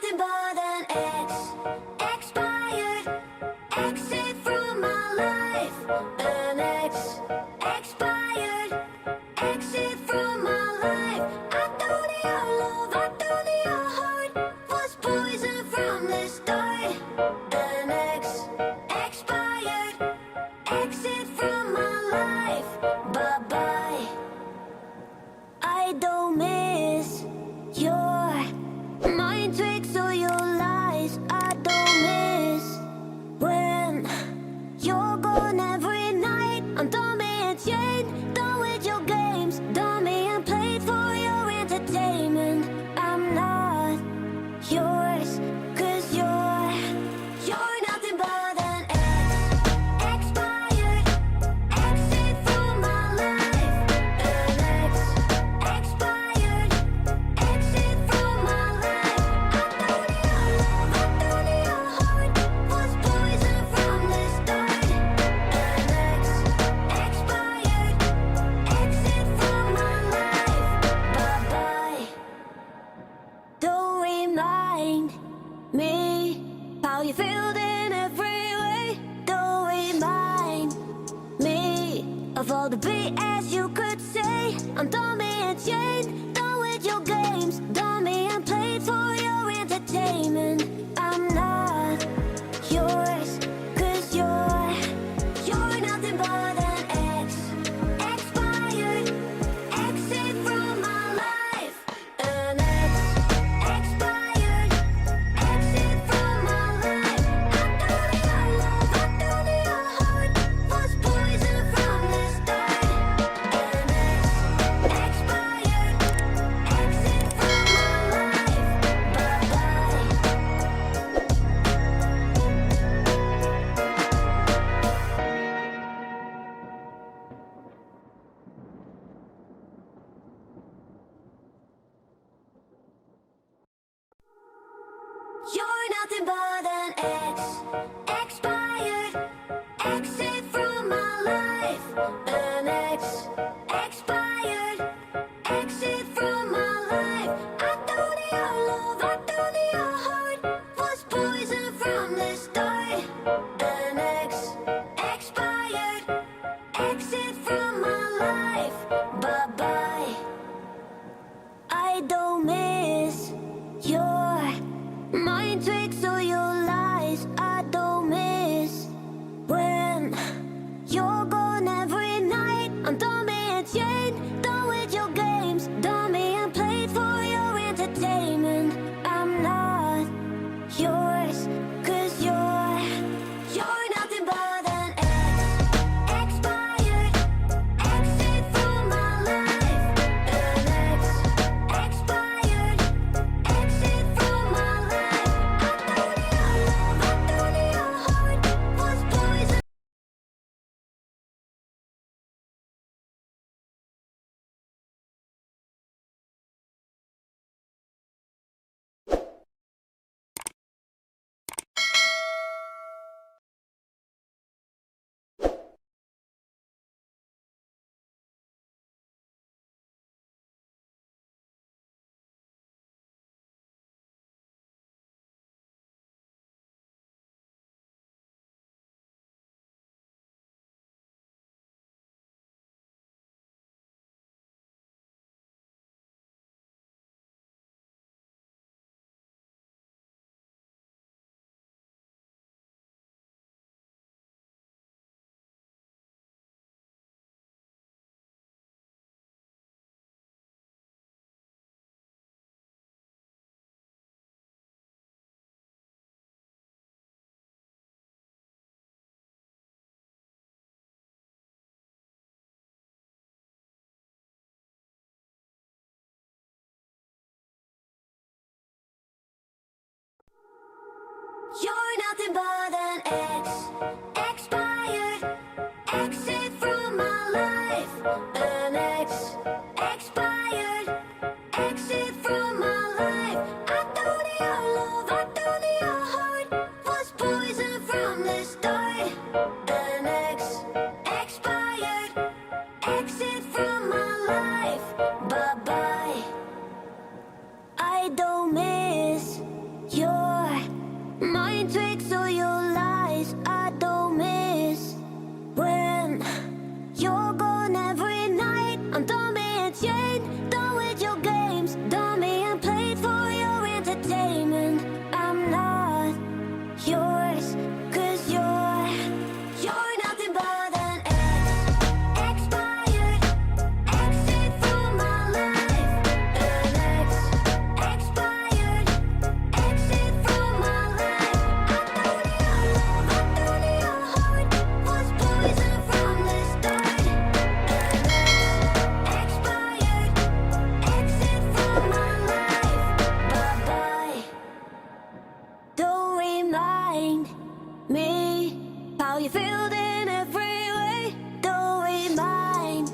nothing but an ex, expired, exit from my life. An ex, expired, exit from my life. I thought your love, I thought your heart was poison from the start. An ex, expired, exit from my life. Bye-bye. I don't miss your mind tricks or your lies. I don't miss when you're gone every night. I'm done being chained, done with your games, done being played for your entertainment. I'm not yours, 'cause you're nothing but an ex, expired, exit from my life. An ex, expired, exit from my life. I thought your love, I thought your heart was poison from the start. An ex, expired, exit from my life. Bye-bye. Don't remind me how you feel in every way. Don't remind me of all the BS you could say. I'm done being chained, done with your games, done being played for your entertainment. I'm not yours, 'cause you're nothing but an ex, expired, exit from my life. An ex, expired, exit from my life. I thought your love, I thought your heart was poison from the start. An ex, expired, exit from my life. Bye-bye. You're nothing but an ex, expired, exit from my life. An ex, expired, exit from my life. I thought your love, I thought your heart was poison from the start. An ex, expired, exit from my life. Bye-bye. I don't miss your mind tricks or your lies. I don't miss when you're gone every night. I'm done being chained, done with your games, done being played for your entertainment. I'm not yours, 'cause you're nothing but an ex, expired, exit from my life. An ex, expired, exit from my life. I thought your love, I thought your heart was poison. You're nothing but an ex, expired, exit from my life. An ex, expired, exit from my life. I thought your love, I thought your heart was poison from the start. An ex, expired, exit from my life. Bye-bye. I don't miss you. you failed in every way. Don't remind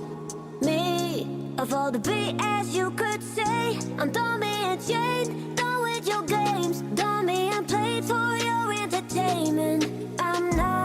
me of all the BS you could say. I'm dummy and chained, done with your games. Dummy and played for your entertainment. I'm not